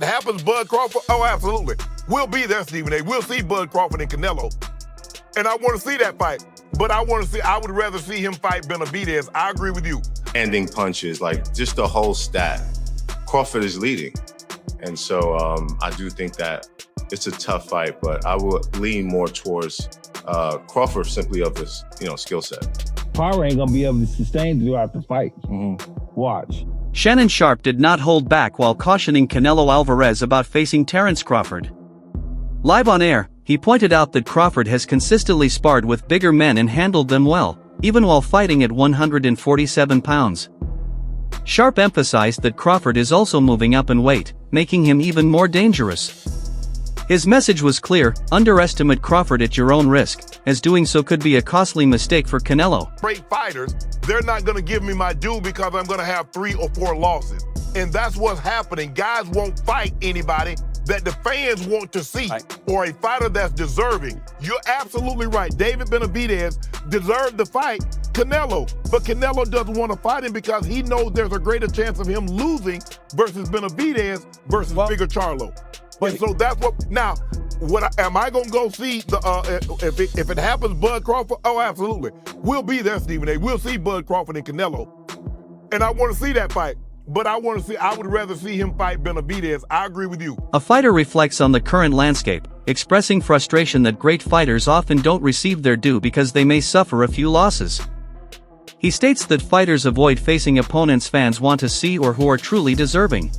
it happens, Bud Crawford, oh, absolutely. We'll be there, Stephen A. We'll see Bud Crawford and Canelo. And I want to see that fight. But I would rather see him fight Benavidez. I agree with you. Ending punches, like just the whole stat. Crawford is leading. And so I do think that it's a tough fight, but I will lean more towards Crawford simply of his, skill set. Power ain't gonna be able to sustain throughout the fight. Watch. Shannon Sharpe did not hold back while cautioning Canelo Alvarez about facing Terence Crawford. Live on air, he pointed out that Crawford has consistently sparred with bigger men and handled them well, even while fighting at 147 pounds. Sharpe emphasized that Crawford is also moving up in weight, making him even more dangerous. His message was clear: underestimate Crawford at your own risk, as doing so could be a costly mistake for Canelo. Great fighters, they're not going to give me my due because I'm going to have 3 or 4 losses. And that's what's happening. Guys won't fight anybody that the fans want to see, or a fighter that's deserving. You're absolutely right. David Benavidez deserved to fight Canelo, but Canelo doesn't want to fight him because he knows there's a greater chance of him losing versus Benavidez versus Bigger Charlo. And so that's what. Now, am I gonna go see the if it happens, Bud Crawford? Oh, absolutely. We'll be there, Stephen A. We'll see Bud Crawford and Canelo, and I want to see that fight. But I would rather see him fight Benavidez. I agree with you. A fighter reflects on the current landscape, expressing frustration that great fighters often don't receive their due because they may suffer a few losses. He states that fighters avoid facing opponents fans want to see or who are truly deserving.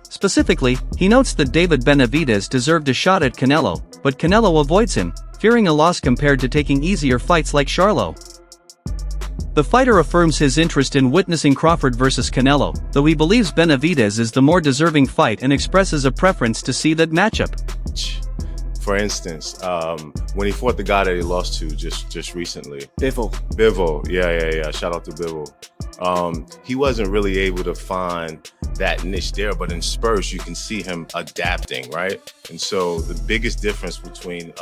Specifically, he notes that David Benavidez deserved a shot at Canelo, but Canelo avoids him, fearing a loss compared to taking easier fights like Charlo. The fighter affirms his interest in witnessing Crawford versus Canelo, though he believes Benavidez is the more deserving fight and expresses a preference to see that matchup. For instance, when he fought the guy that he lost to just recently. Bivol, yeah. Shout out to Bivol. He wasn't really able to find that niche there, but in Spurs, you can see him adapting, right? And so the biggest difference between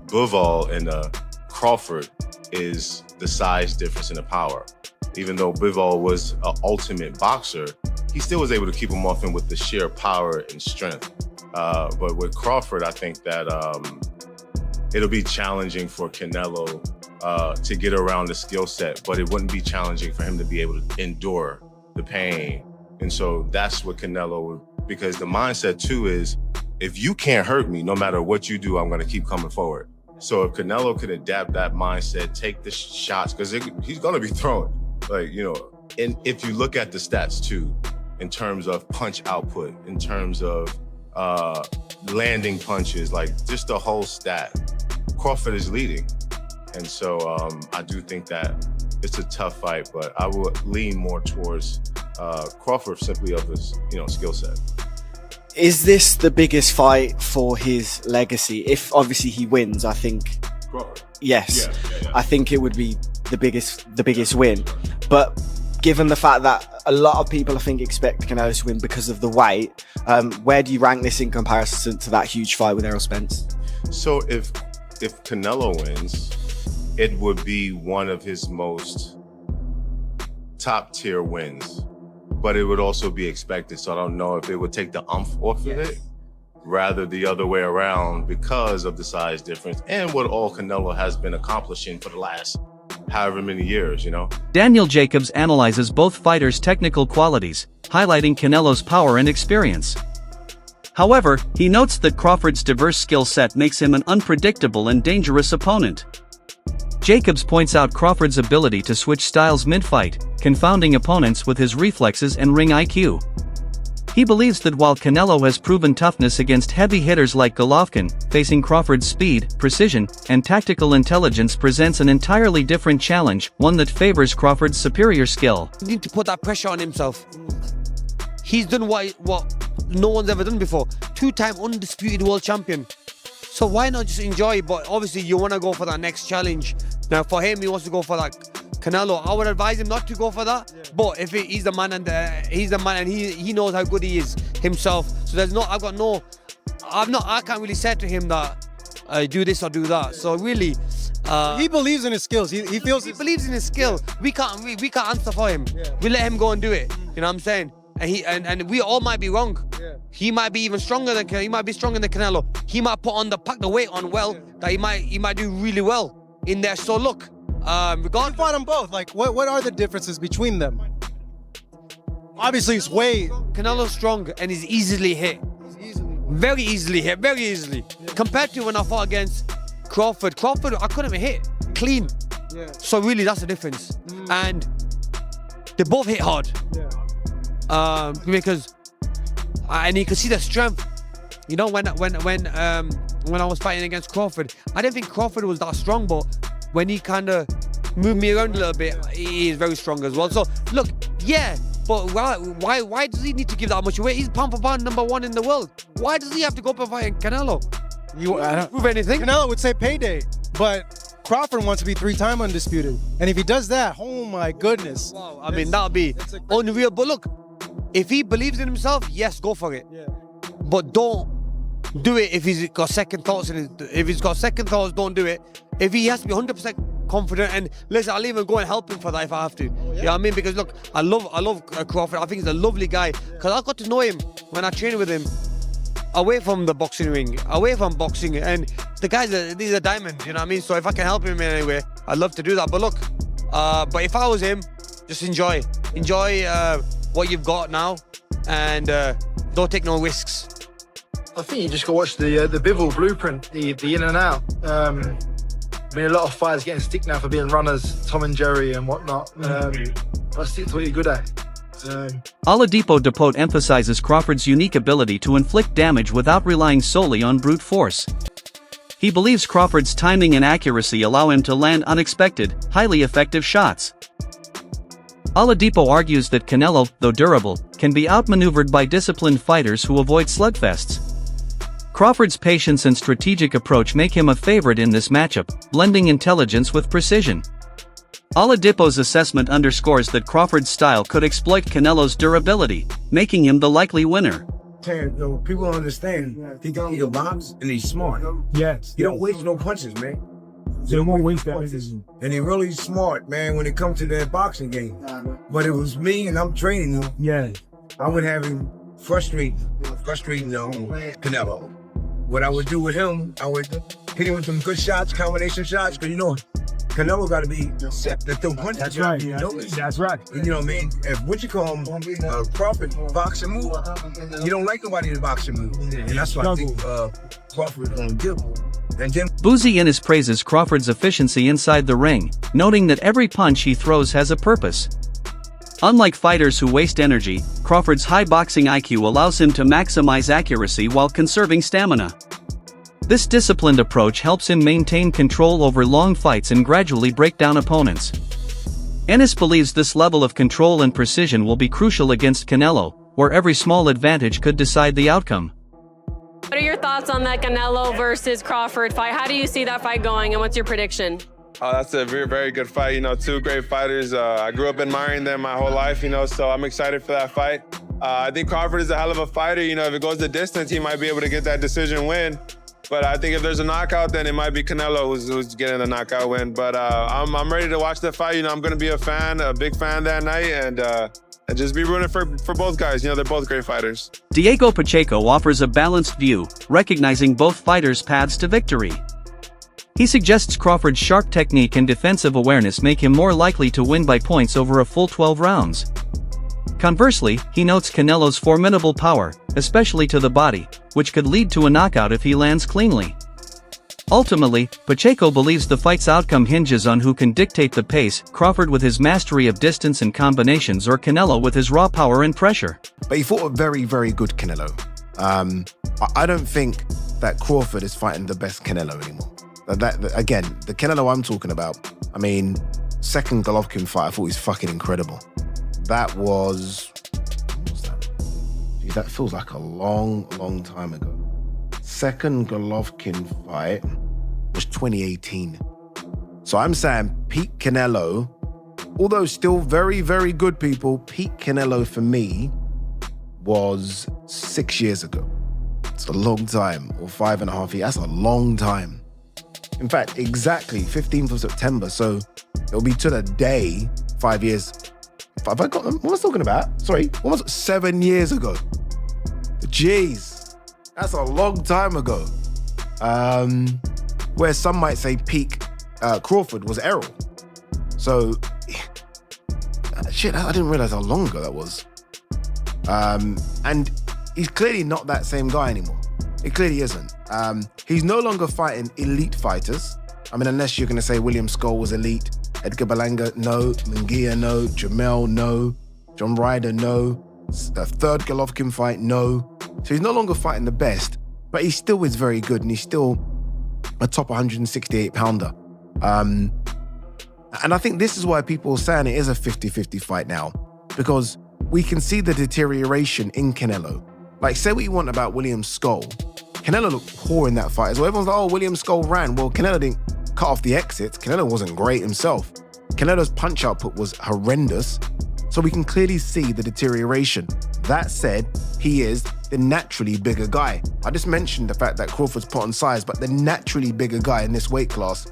Bivol and Crawford is the size difference in the power. Even though Bivol was an ultimate boxer, he still was able to keep him off him with the sheer power and strength. But with Crawford, I think that it'll be challenging for Canelo to get around the skill set, but it wouldn't be challenging for him to be able to endure the pain. And so that's what Canelo, because the mindset too is, if you can't hurt me, no matter what you do, I'm gonna keep coming forward. So if Canelo can adapt that mindset, take the shots, because he's gonna be throwing, and if you look at the stats too, in terms of punch output, in terms of landing punches, like just the whole stat, Crawford is leading. And so I do think that it's a tough fight, but I will lean more towards Crawford simply of his, skill set. Is this the biggest fight for his legacy? If obviously he wins, I think. Crawford. Yes, yeah. I think it would be the biggest win. But given the fact that a lot of people, I think, expect Canelo to win because of the weight, where do you rank this in comparison to that huge fight with Errol Spence? So if Canelo wins, it would be one of his most top tier wins, but it would also be expected. So I don't know if it would take the umph off of it, rather the other way around, because of the size difference and what all Canelo has been accomplishing for the last however many years, Daniel Jacobs analyzes both fighters' technical qualities, highlighting Canelo's power and experience. However, he notes that Crawford's diverse skill set makes him an unpredictable and dangerous opponent. Jacobs points out Crawford's ability to switch styles mid-fight, confounding opponents with his reflexes and ring IQ. He believes that while Canelo has proven toughness against heavy hitters like Golovkin, facing Crawford's speed, precision, and tactical intelligence presents an entirely different challenge, one that favors Crawford's superior skill. You need to put that pressure on himself. He's done what no one's ever done before. 2-time undisputed world champion. So why not just enjoy? But obviously you want to go for that next challenge. Now for him, he wants to go for that Canelo. I would advise him not to go for that. Yeah. But if he's the man and he knows how good he is himself. So I can't really say to him that do this or do that. So really, he believes in his skills. He feels he believes in his skill. Yeah. We can't answer for him. Yeah. We let him go and do it. You know what I'm saying? and we all might be wrong. Yeah. He might be even stronger than Canelo. He might pack the weight on well. That he might do really well in there. So look, regardless, you fought them both. Like, what are the differences between them? Obviously, it's weight. Canelo's strong and he's easily hit. Very easily hit, very easily. Yeah. Compared to when I fought against Crawford, I couldn't even hit clean. Yeah. So really, that's the difference. And they both hit hard. Yeah. Because and you can see the strength. You know, when I was fighting against Crawford, I didn't think Crawford was that strong, but when he kind of moved me around a little bit, he is very strong as well. So look, yeah. But why does he need to give that much weight? He's pound for pound #1 in the world. Why does he have to go up and fight Canelo? I don't prove anything. Canelo would say payday, but Crawford wants to be 3-time undisputed. And if he does that, oh my goodness. Wow, I mean, that would be unreal. But look, if he believes in himself, yes, go for it. Yeah. But don't do it if he's got second thoughts. If he's got second thoughts, don't do it. If he has to be 100% confident, and listen, I'll even go and help him for that if I have to. Oh, yeah? You know what I mean? Because look, I love Crawford. I think he's a lovely guy. Because I got to know him when I trained with him away from the boxing ring, away from boxing, and the guys, these are diamonds. You know what I mean? So if I can help him in any way, I'd love to do that. But look, but if I was him, just enjoy what you've got now, and don't take no risks. I think you just got to watch the Bivol blueprint, the in and out. Been a lot of fighters getting stick now for being runners, Tom and Jerry and whatnot. But stick to what you're good at. Oladipo Depot emphasizes Crawford's unique ability to inflict damage without relying solely on brute force. He believes Crawford's timing and accuracy allow him to land unexpected, highly effective shots. Oladipo argues that Canelo, though durable, can be outmaneuvered by disciplined fighters who avoid slugfests. Crawford's patience and strategic approach make him a favorite in this matchup, blending intelligence with precision. Oladipo's assessment underscores that Crawford's style could exploit Canelo's durability, making him the likely winner. People don't understand. He got your box and he's smart. Yes. He don't waste no punches, man. They won't waste punches. And he really smart, man, when it comes to that boxing game. But it was me and I'm training him. Yeah. I would have him frustrating Canelo. What I would do with him, I would hit him with some good shots, combination shots, because you know, Canelo got to be set to throw punches. That's right. You know? That's right. You know what I mean? If what you call Crawford boxing move, you don't like nobody to boxing move. And that's what I think Crawford is going to do. And then Boozy Ennis praises Crawford's efficiency inside the ring, noting that every punch he throws has a purpose. Unlike fighters who waste energy, Crawford's high boxing IQ allows him to maximize accuracy while conserving stamina. This disciplined approach helps him maintain control over long fights and gradually break down opponents. Ennis believes this level of control and precision will be crucial against Canelo, where every small advantage could decide the outcome. What are your thoughts on that Canelo versus Crawford fight? How do you see that fight going, and what's your prediction? Oh, that's a very, very good fight. You know, two great fighters. I grew up admiring them my whole life, you know, so I'm excited for that fight. I think Crawford is a hell of a fighter. You know, if it goes the distance, he might be able to get that decision win. But I think if there's a knockout, then it might be Canelo who's getting the knockout win. But I'm ready to watch the fight. You know, I'm going to be a big fan that night, and just be rooting for both guys. You know, they're both great fighters. Diego Pacheco offers a balanced view, recognizing both fighters' paths to victory. He suggests Crawford's sharp technique and defensive awareness make him more likely to win by points over a full 12 rounds. Conversely, he notes Canelo's formidable power, especially to the body, which could lead to a knockout if he lands cleanly. Ultimately, Pacheco believes the fight's outcome hinges on who can dictate the pace, Crawford with his mastery of distance and combinations or Canelo with his raw power and pressure. But he fought a very, very good Canelo. I don't think that Crawford is fighting the best Canelo anymore. Again, the Canelo I'm talking about, I mean, second Golovkin fight, I thought was fucking incredible. That was, what was that? Gee, that feels like a long, long time ago. Second Golovkin fight was 2018. So I'm saying peak Canelo, although still very, very good people, peak Canelo for me was 6 years ago. It's a long time, or 5.5 years, that's a long time. In fact, exactly 15th of September, so it'll be to the day 5 years. Have I got them? What was I talking about? Sorry, 7 years ago. Jeez, that's a long time ago. Where some might say peak Crawford was Errol. So, shit, I didn't realize how long ago that was. And he's clearly not that same guy anymore. It clearly isn't. He's no longer fighting elite fighters. I mean, unless you're going to say William Skull was elite, Edgar Berlanga, no, Munguia, no, Jamel, no, John Ryder, no, the third Golovkin fight, no. So he's no longer fighting the best, but he still is very good, and he's still a top 168 pounder. And I think this is why people are saying it is a 50-50 fight now, because we can see the deterioration in Canelo. Like, say what you want about William Skull. Canelo looked poor in that fight as well. Everyone's like, oh, William Skull ran. Well, Canelo didn't cut off the exits. Canelo wasn't great himself. Canelo's punch output was horrendous. So we can clearly see the deterioration. That said, he is the naturally bigger guy. I just mentioned the fact that Crawford's put on size, but the naturally bigger guy in this weight class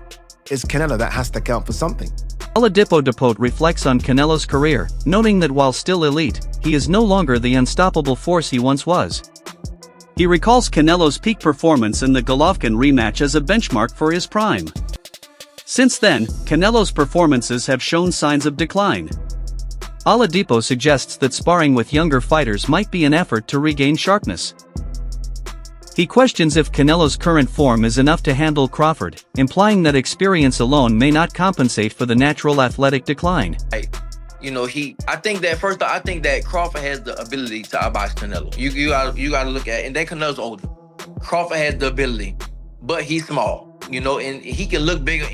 is Canelo. That has to count for something. Oladipo Depot reflects on Canelo's career, noting that while still elite, he is no longer the unstoppable force he once was. He recalls Canelo's peak performance in the Golovkin rematch as a benchmark for his prime. Since then, Canelo's performances have shown signs of decline. Oladipo suggests that sparring with younger fighters might be an effort to regain sharpness. He questions if Canelo's current form is enough to handle Crawford, implying that experience alone may not compensate for the natural athletic decline. You know, I think that Crawford has the ability to outbox Canelo. You gotta look at it. And then Canelo's older. Crawford has the ability, but he's small, you know, and he can look bigger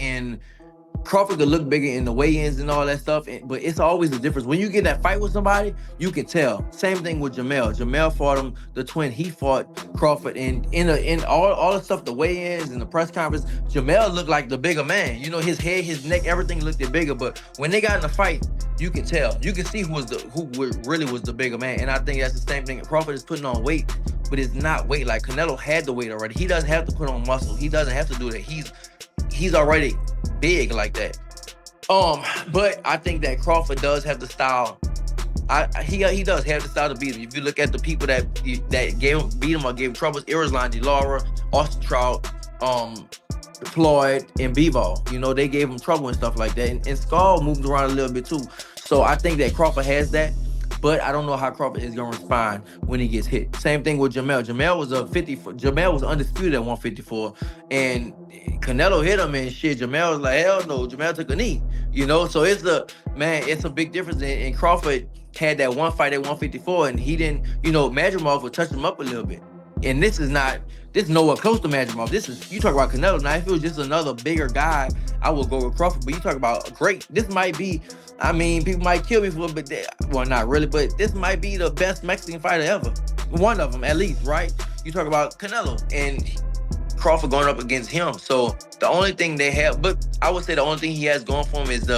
Crawford could look bigger in the weigh-ins and all that stuff, but it's always a difference. When you get that fight with somebody, you can tell. Same thing with Jamel. Jamel fought him, the twin. He fought Crawford, and in all the stuff, the weigh-ins and the press conference, Jamel looked like the bigger man. You know, his head, his neck, everything looked bigger. But when they got in the fight, you can tell. You can see who really was the bigger man. And I think that's the same thing. Crawford is putting on weight, but it's not weight. Like Canelo had the weight already. He doesn't have to put on muscle. He doesn't have to do that. He's already big like that. But I think that Crawford does have the style. He does have the style to beat him. If you look at the people that beat him or gave him troubles, Irislan, DeLaura, Austin Trout, Floyd, and Bivol. You know, they gave him trouble and stuff like that. And Skull moved around a little bit too. So I think that Crawford has that. But I don't know how Crawford is going to respond when he gets hit. Same thing with Jamel. Jamel was undisputed at 154, and Canelo hit him and shit. Jamel was like, hell no. Jamel took a knee, you know. So it's a big difference. And Crawford had that one fight at 154, and he didn't, you know, Madrimov would touch him up a little bit. And this is nowhere close to Madrimov. You talk about Canelo. Now, if it was just another bigger guy, I would go with Crawford. But you talk about great. This might be. I mean, people might kill me for it, but well, not really, but this might be the best Mexican fighter ever. One of them, at least, right? You talk about Canelo and Crawford going up against him. So the only thing they have, but I would say the only thing he has going for him is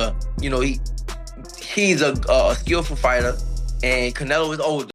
he's a skillful fighter, and Canelo is older.